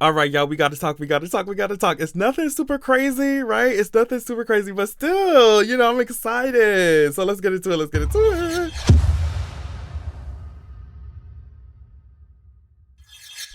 All right, y'all, we got to talk. It's nothing super crazy, right? It's nothing super crazy, but still, I'm excited. So let's get into it.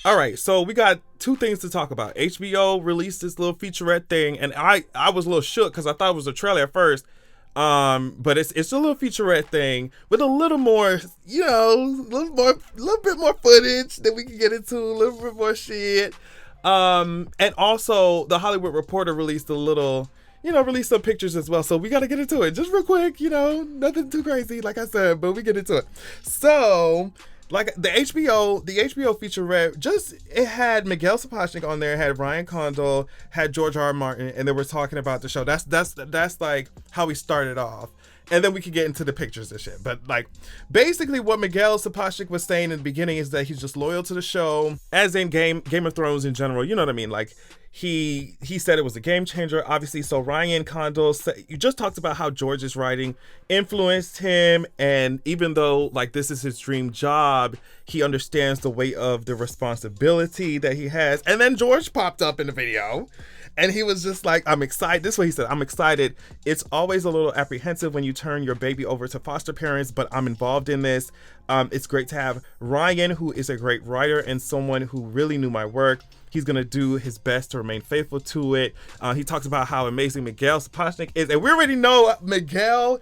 All right, so we got two things to talk about. HBO released this little featurette thing, and I was a little shook because I thought it was a trailer at first. But it's a little featurette thing with a little more, a little bit more footage that we can get into, a little bit more shit. And also the Hollywood Reporter released released some pictures as well. So we got to get into it just real quick, nothing too crazy, like I said, but we get into it. So, like the HBO featurette, it had Miguel Sapochnik on there, had Ryan Condal, had George R. R. Martin, and they were talking about the show. That's like how we started off. And then we could get into the pictures and shit. But like, basically what Miguel Sapochnik was saying in the beginning is that he's just loyal to the show, as in Game of Thrones in general. You know what I mean? Like, he said it was a game changer, obviously. So Ryan Condal said, you just talked about how George's writing influenced him, and even though like this is his dream job, he understands the weight of the responsibility that he has. And then George popped up in the video, and he was just like, I'm excited. This is what he said: I'm excited. It's always a little apprehensive when you turn your baby over to foster parents, but I'm involved in this. It's great to have Ryan, who is a great writer and someone who really knew my work. He's going to do his best to remain faithful to it. He talks about how amazing Miguel Sapochnik is. And we already know Miguel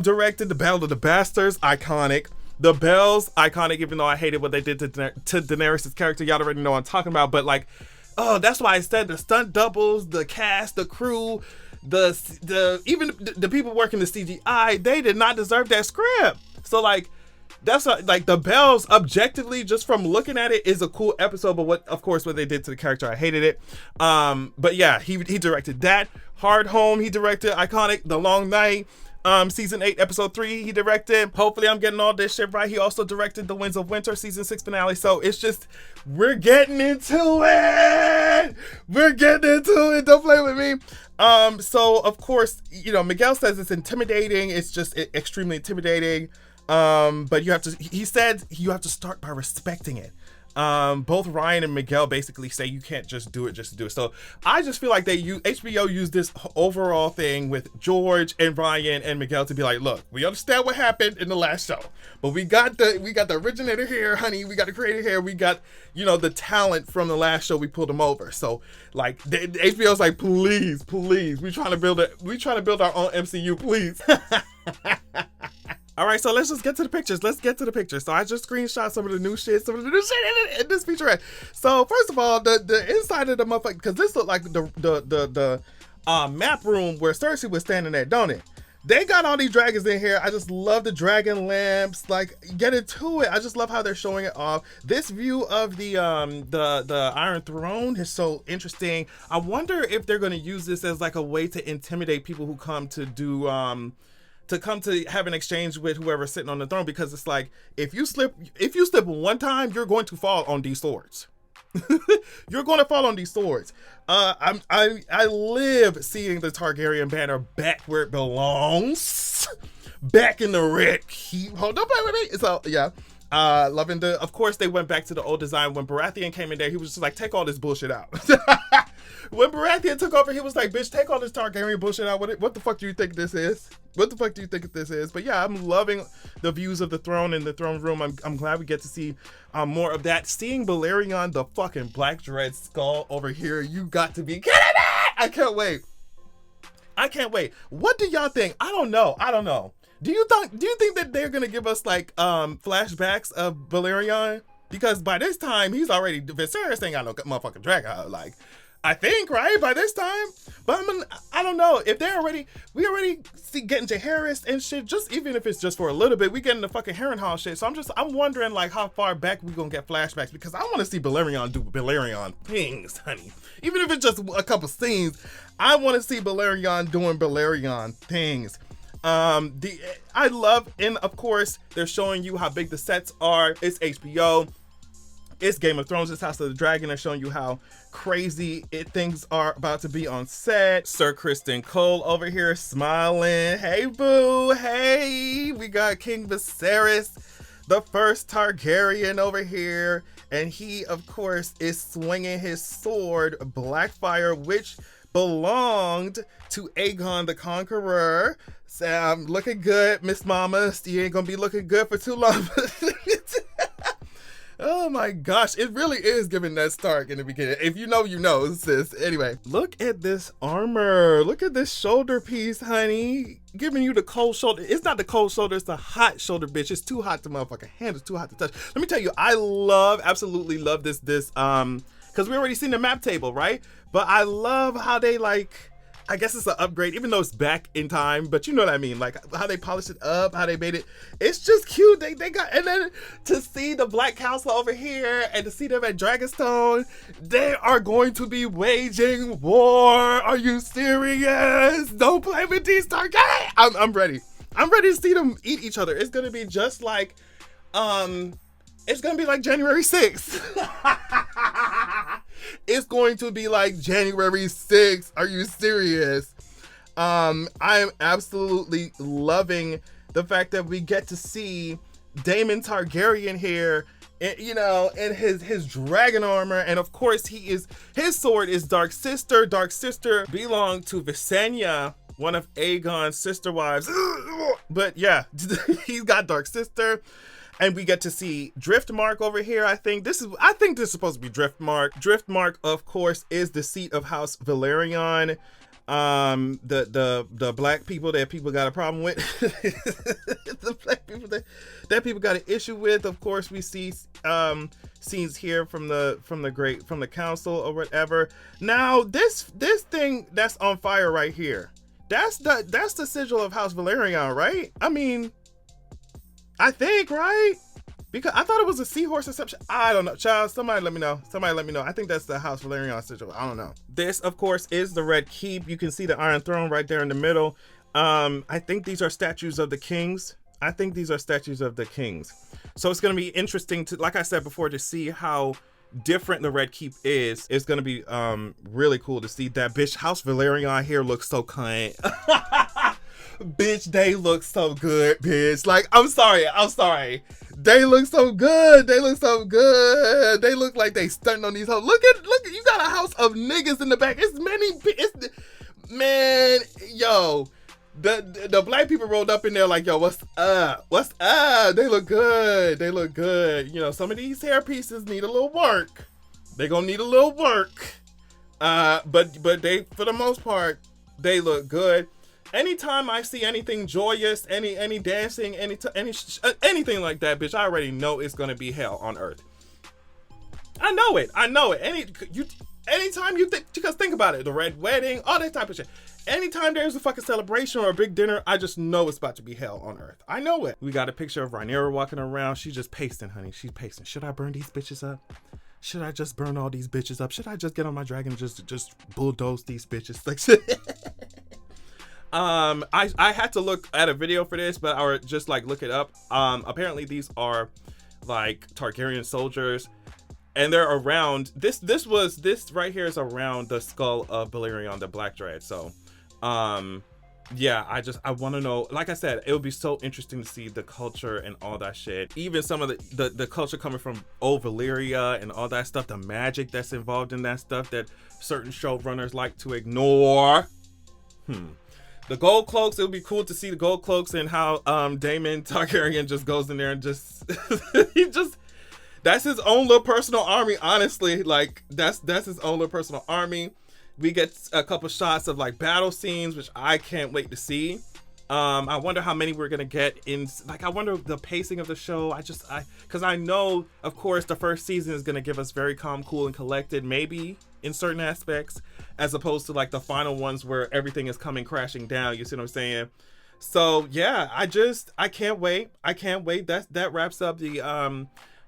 directed The Battle of the Bastards. Iconic. The Bells. Iconic, even though I hated what they did to Daenerys' character. Y'all already know what I'm talking about. But like, that's why I said the stunt doubles, the cast, the crew, even the people working the CGI, they did not deserve that script. So like, that's like The Bells, objectively, just from looking at it, is a cool episode. But what they did to the character, I hated it. But yeah, he directed that. Hard Home, he directed. Iconic. The Long Night, season 8, episode 3, he directed. Hopefully I'm getting all this shit right. He also directed The Winds of Winter, season 6 finale. So it's just, we're getting into it. Don't play with me. So of course, Miguel says it's intimidating. It's just extremely intimidating. But he said you have to start by respecting it. Both Ryan and Miguel basically say you can't just do it just to do it. So I just feel like HBO used this overall thing with George and Ryan and Miguel to be like, look, we understand what happened in the last show, but we got the originator here, honey. We got the creator here. We got, the talent from the last show. We pulled them over. So like the HBO's like, please, we trying to build our own MCU, please. All right, so let's just get to the pictures. So I just screenshot some of the new shit in this featurette. So first of all, the inside of the motherfucker, because this looked like the map room where Cersei was standing at, don't it? They got all these dragons in here. I just love the dragon lamps. Like, get into it. I just love how they're showing it off. This view of the Iron Throne is so interesting. I wonder if they're going to use this as like a way to intimidate people who come to do to have an exchange with whoever's sitting on the throne, because it's like, if you slip one time, you're going to fall on these swords. You're going to fall on these swords. I live seeing the Targaryen banner back where it belongs, back in the red keep. Hold up, wait. So yeah, loving of course they went back to the old design. When Baratheon came in there, he was just like, take all this bullshit out. When Baratheon took over, he was like, bitch, take all this Targaryen bullshit out. What the fuck do you think this is? But yeah, I'm loving the views of the throne and the throne room. I'm glad we get to see more of that. Seeing Balerion, the fucking Black Dread skull over here, you got to be kidding me! I can't wait. What do y'all think? I don't know. Do you think that they're gonna give us like flashbacks of Balerion? Because by this time Viserys ain't got no motherfucking dragon. Like, I think, right, by this time. But I don't know if we already see getting Jaehaerys and shit. Just even if it's just for a little bit, we getting the fucking Harrenhal shit. So I'm wondering like how far back we gonna get flashbacks, because I want to see Balerion do Balerion things, honey. Even if it's just a couple scenes, I want to see Balerion doing Balerion things. I love, and of course they're showing you how big the sets are. It's HBO. It's Game of Thrones. It's House of the Dragon. They're showing you how crazy things are about to be on set. Sir Kristen Cole over here smiling. Hey, boo. Hey, we got King Viserys, the first Targaryen over here. and he, of course, is swinging his sword, Blackfire, which belonged to Aegon the Conqueror. So I'm looking good, Miss Mama. You ain't gonna be looking good for too long. Oh my gosh, it really is giving Ned Stark in the beginning. If you know, you know, sis. Anyway, look at this armor. Look at this shoulder piece, honey. Giving you the cold shoulder. It's not the cold shoulder, it's the hot shoulder, bitch. It's too hot to motherfucking handle. It's too hot to touch. Let me tell you, I absolutely love this, because we already seen the map table, right? But I love how they, like, I guess it's an upgrade, even though it's back in time, but you know what I mean, like how they polished it up, how they made it. It's just cute. They got, and then to see the Black Council over here and to see them at Dragonstone, they are going to be waging war. Are you serious? Don't play with these Stark. I'm ready. I'm ready to see them eat each other. It's gonna be just like, it's gonna be like January 6th. It's going to be like January 6th. Are you serious? I am absolutely loving the fact that we get to see Daemon Targaryen here, you know, in his dragon armor. And of course, his sword is Dark Sister. Dark Sister belonged to Visenya, one of Aegon's sister wives. But yeah, he's got Dark Sister. And we get to see Driftmark over here. I think this is supposed to be Driftmark. Driftmark, of course, is the seat of House Valerion. The black people that people got a problem with. The black people that people got an issue with. Of course, we see scenes here from the council or whatever. Now, this thing that's on fire right here. That's the sigil of House Valerion, right? I mean, I think, right? Because I thought it was a seahorse or something. I don't know. Child, somebody let me know. I think that's the House Valerion sigil. I don't know. This, of course, is the Red Keep. You can see the Iron Throne right there in the middle. I think these are statues of the kings. So it's going to be interesting to, like I said before, to see how different the Red Keep is. It's going to be really cool to see that. Bitch, House Valerion here looks so kind. Bitch, they look so good, bitch. Like, I'm sorry. They look so good. They look like they stunting on these hoes. Look at, you got a house of niggas in the back. Man, yo, the black people rolled up in there like, yo, what's up? They look good. You know, some of these hair pieces need a little work. They gonna need a little work. But they, for the most part, they look good. Anytime I see anything joyous, any dancing, anything like that, bitch, I already know it's gonna be hell on earth. I know it. Anytime you think, because think about it, the red wedding, all that type of shit. Anytime there's a fucking celebration or a big dinner, I just know it's about to be hell on earth. I know it. We got a picture of Rhaenyra walking around. She's just pacing, honey. She's pacing. Should I burn these bitches up? Should I just burn all these bitches up? Should I just get on my dragon and just bulldoze these bitches? Like, I had to look at a video for this, but I would just like look it up. Apparently these are like Targaryen soldiers, and they're around this right here is around the skull of Balerion the Black Dread. So yeah, I want to know, like I said, it would be so interesting to see the culture and all that shit, even some of the culture coming from old Valyria and all that stuff, the magic that's involved in that stuff that certain showrunners like to ignore. The gold cloaks, it would be cool to see the gold cloaks and how Daemon Targaryen just goes in there and just that's his own little personal army, honestly. Like that's his own little personal army. We get a couple shots of like battle scenes, which I can't wait to see. I wonder how many we're gonna get in. Like, I wonder the pacing of the show. Because I know, of course, the first season is gonna give us very calm, cool, and collected, maybe in certain aspects, as opposed to like the final ones where everything is coming crashing down. You see what I'm saying? So yeah, I can't wait. That wraps up the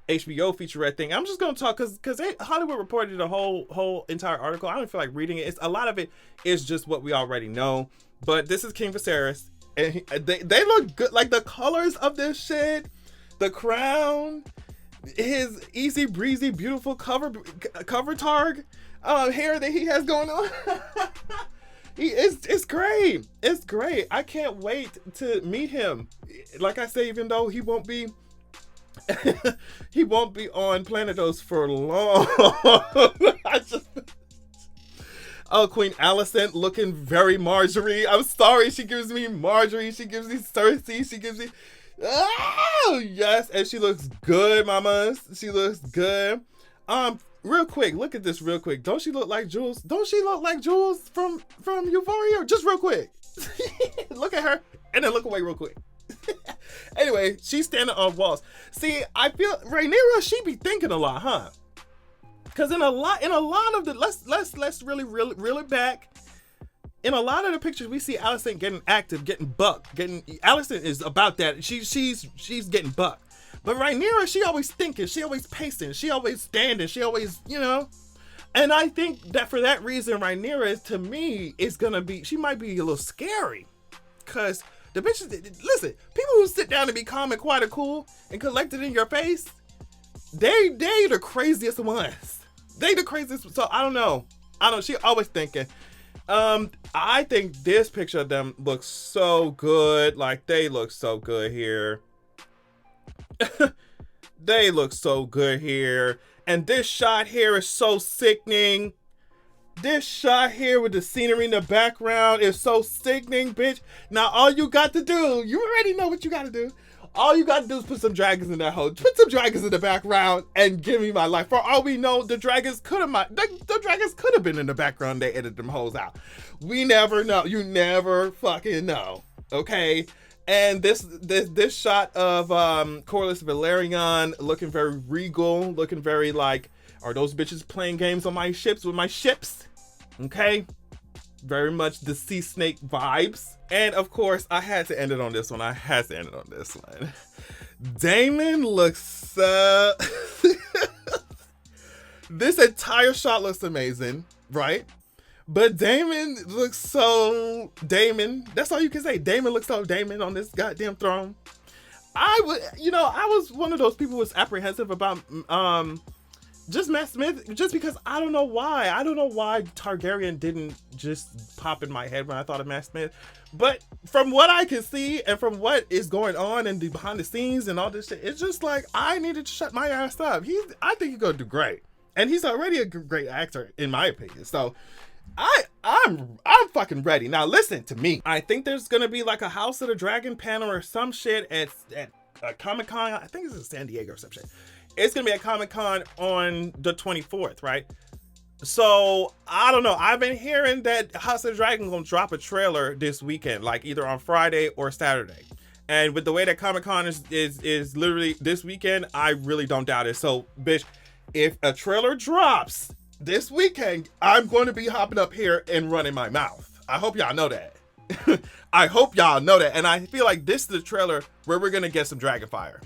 HBO featurette thing. I'm just gonna talk because Hollywood reported a whole entire article. I don't feel like reading it. A lot of it is just what we already know. But this is King Viserys, and they look good. Like the colors of this shit, the crown, his easy breezy, beautiful cover targ hair that he has going on. It's great. It's great. I can't wait to meet him. Like I say, even though he won't be He won't be on Planet Oz for long. Oh, Queen Alicent looking very Marjorie. I'm sorry, she gives me Marjorie. She gives me Cersei. She gives me... Oh, yes. And she looks good, mamas. She looks good. Real quick, look at this real quick. Don't she look like Jules? Don't she look like Jules from Euphoria? Just real quick. Look at her and then look away real quick. Anyway, she's standing on walls. See, I feel Rhaenyra, she be thinking a lot, huh? Because in a lot of the let's really reel it back. In a lot of the pictures, we see Alicent getting active, getting bucked, Alicent is about that. She's getting bucked. But Rhaenyra, she always thinking, she always pacing, she always standing, she always, you know. And I think that for that reason, Rhaenyra, to me, is gonna be, she might be a little scary. Cause the bitches, listen, people who sit down and be calm and quiet and cool and collected in your face, they the craziest ones. They the craziest. So I don't know. She always thinking. I think this picture of them looks so good. Like, they look so good here. They look so good here. And this shot here is so sickening. This shot here with the scenery in the background is so sickening, bitch. Now, all you got to do, you already know what you got to do. All you got to do is put some dragons in that hole. Put some dragons in the background and give me my life. For all we know, the dragons could have been in the background. They edited them hoes out. We never know. You never fucking know. Okay? And this shot of Corlys Velaryon looking very regal, looking very like, are those bitches playing games on my ships with my ships? Okay? Very much the sea snake vibes. And of course, I had to end it on this one. Daemon looks so... This entire shot looks amazing, right? But Daemon looks so Daemon. That's all you can say. Daemon looks so Daemon on this goddamn throne. I was one of those people who was apprehensive about just Matt Smith, just because I don't know why. I don't know why Targaryen didn't just pop in my head when I thought of Matt Smith. But from what I can see and from what is going on and the behind the scenes and all this shit, it's just like, I needed to shut my ass up. I think he's gonna do great. And he's already a great actor, in my opinion. So I'm fucking ready. Now listen to me. I think there's gonna be like a House of the Dragon panel or some shit at Comic-Con. I think it's in San Diego or some shit. It's gonna be at Comic-Con on the 24th, right? So I don't know. I've been hearing that House of the Dragon gonna drop a trailer this weekend, like either on Friday or Saturday. And with the way that Comic-Con is literally this weekend, I really don't doubt it. So, bitch, if a trailer drops this weekend, I'm going to be hopping up here and running my mouth. I hope y'all know that. I hope y'all know that. And I feel like this is the trailer where we're gonna get some dragon fire.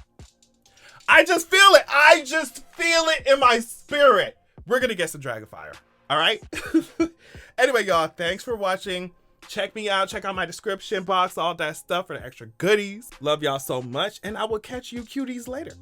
I just feel it. I just feel it in my spirit. We're gonna get some dragon fire. All right. Anyway, y'all, thanks for watching. Check me out. Check out my description box, all that stuff for the extra goodies. Love y'all so much, and I will catch you cuties later.